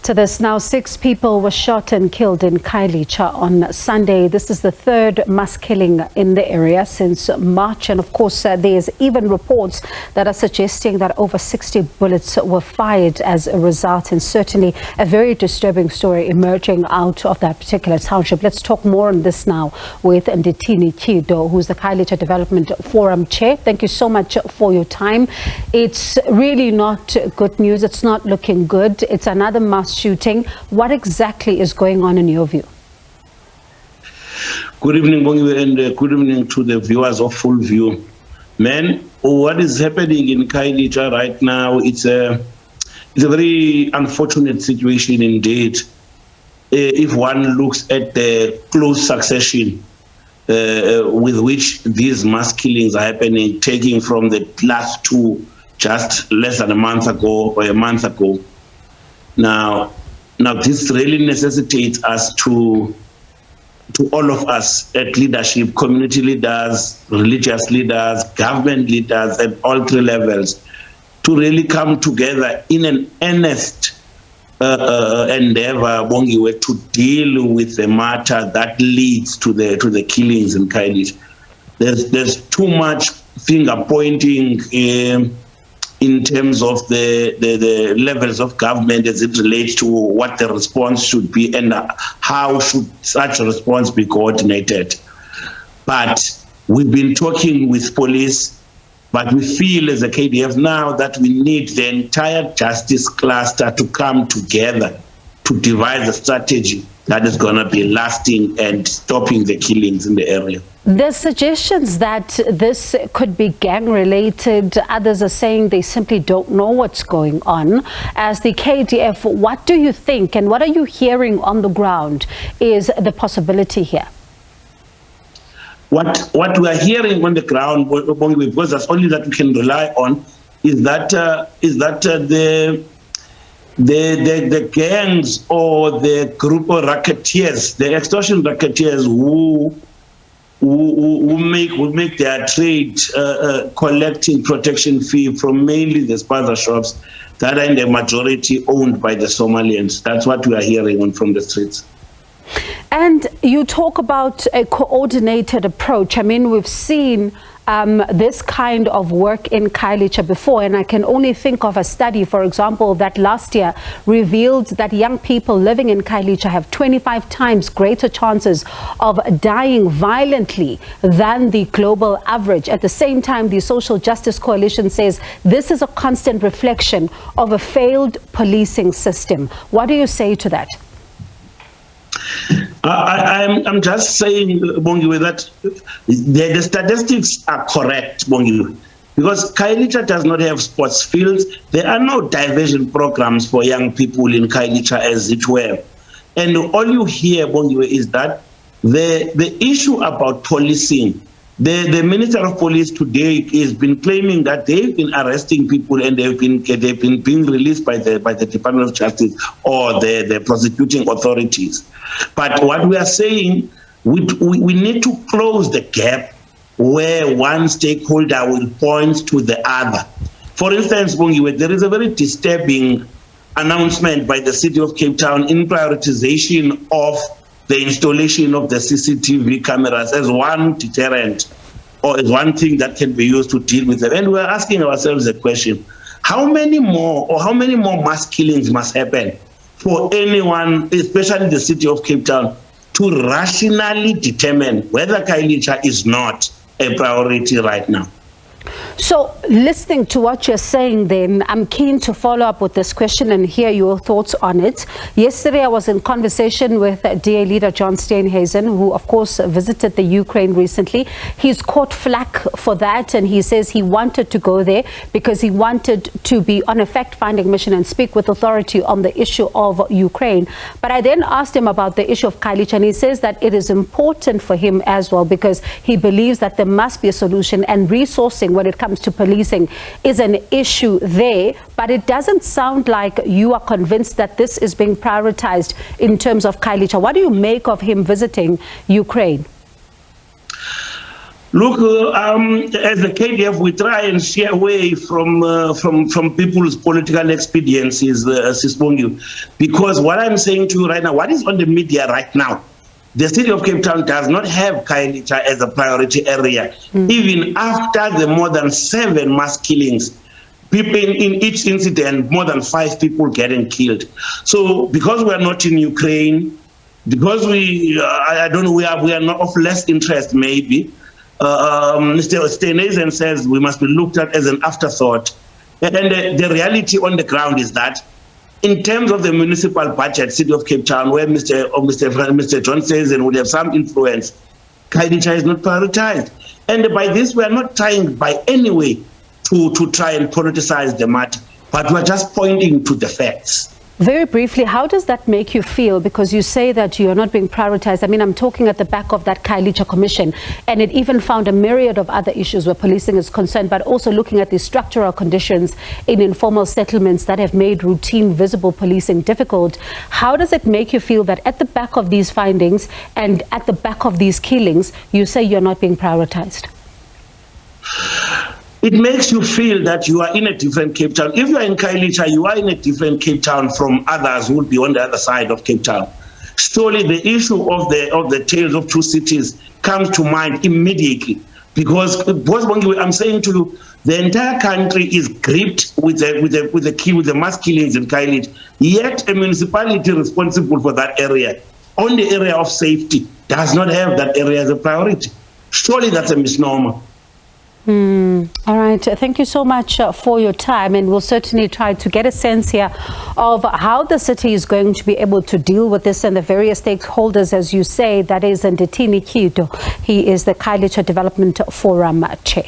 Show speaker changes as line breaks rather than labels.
To this now, 6 people were shot and killed in Khayelitsha on Sunday. This is the third mass killing in the area since March. And of course, there's even reports that are suggesting that over 60 bullets were fired as a result. And certainly a very disturbing story emerging out of that particular township. Let's talk more on this now with Ndithini Tyhido, who's the Khayelitsha Development Forum Chair. Thank you so much for your time. It's really not good news. It's not looking good. It's another mass shooting. What exactly is going on in your view?
Good evening, Bongi, and good evening to the viewers of Full View. Man, what is happening in Khayelitsha right now, it's a very unfortunate situation indeed. If one looks at the close succession with which these mass killings are happening, taking from the last two just less than a month ago or a month ago. Now this really necessitates us to all of us at leadership, community leaders, religious leaders, government leaders at all 3 levels, to really come together in an earnest endeavor, Bongiwe, to deal with the matter that leads to the killings in Khayelitsha. There's too much finger pointing in terms of the levels of government as it relates to what the response should be and how should such a response be coordinated. But we've been talking with police, but we feel as a KDF now that we need the entire justice cluster to come together to devise a strategy that is going to be lasting and stopping the killings in the area.
There's suggestions that this could be gang-related. Others are saying they simply don't know what's going on. As the KDF, what do you think and what are you hearing on the ground is the possibility here? What
we are hearing on the ground, because that's only that we can rely on, is that the gangs or the group of racketeers, the extortion racketeers who make their trade collecting protection fee from mainly the spaza shops that are in the majority owned by the Somalians. That's what we are hearing from the streets.
And you talk about a coordinated approach. I mean, we've seen this kind of work in Khayelitsha before, and I can only think of a study, for example, that last year revealed that young people living in Khayelitsha have 25 times greater chances of dying violently than the global average. At the same time, the Social Justice Coalition says this is a constant reflection of a failed policing system. What do you say to that?
I'm just saying, Bongiwe, that the statistics are correct, Bongiwe, because Khayelitsha does not have sports fields. There are no diversion programs for young people in Khayelitsha, as it were. And all you hear, Bongiwe, is that the issue about policing, the Minister of Police today has been claiming that they've been arresting people and they've been being released by the Department of Justice or the prosecuting authorities. But what we are saying, we need to close the gap where one stakeholder will point to the other. For instance, Bongiwe, there is a very disturbing announcement by the City of Cape Town in prioritization of the installation of the CCTV cameras as one deterrent or as one thing that can be used to deal with them. And we're asking ourselves the question, how many more mass killings must happen for anyone, especially the City of Cape Town, to rationally determine whether Khayelitsha is not a priority right now?
So, listening to what you're saying then, I'm keen to follow up with this question and hear your thoughts on it. Yesterday, I was in conversation with DA leader John Steenhuisen, who, of course, visited the Ukraine recently. He's caught flack for that, and he says he wanted to go there because he wanted to be on a fact-finding mission and speak with authority on the issue of Ukraine. But I then asked him about the issue of Khayelitsha, and he says that it is important for him as well because he believes that there must be a solution, and resourcing when it comes to policing is an issue there, but it doesn't sound like you are convinced that this is being prioritized in terms of Khayelitsha. What do you make of him visiting Ukraine?
Look, as the KDF, we try and steer away from people's political expediencies, Sisbongi, because what I'm saying to you right now, what is on the media right now, the city of Cape Town does not have Khayelitsha as a priority area, even after the more than 7 mass killings. People in each incident, more than 5 people getting killed. So because we are not in Ukraine, because I don't know, we are not of less interest maybe, Mr. Tyhido says we must be looked at as an afterthought. And the reality on the ground is that in terms of the municipal budget, City of Cape Town, where Mr. John says and would have some influence, Khayelitsha is not prioritized. And by this, we are not trying by any way to try and politicize the matter, but we're just pointing to the facts.
Very briefly, how does that make you feel? Because you say that you are not being prioritized. I mean, I'm talking at the back of that Khayelitsha Commission, and it even found a myriad of other issues where policing is concerned, but also looking at the structural conditions in informal settlements that have made routine visible policing difficult. How does it make you feel that at the back of these findings and at the back of these killings, you say you're not being prioritized?
It makes you feel that you are in a different Cape Town. If you are in Khayelitsha, you are in a different Cape Town from others who would be on the other side of Cape Town. Surely the issue of the tales of two cities comes to mind immediately, because I'm saying to you, the entire country is gripped with the mass killings in Khayelitsha. Yet a municipality responsible for that area, on the area of safety, does not have that area as a priority. Surely that's a misnomer.
All right. Thank you so much for your time, and we'll certainly try to get a sense here of how the city is going to be able to deal with this and the various stakeholders, as you say. That is Ndithini Tyhido. He is the Khayelitsha Development Forum Chair.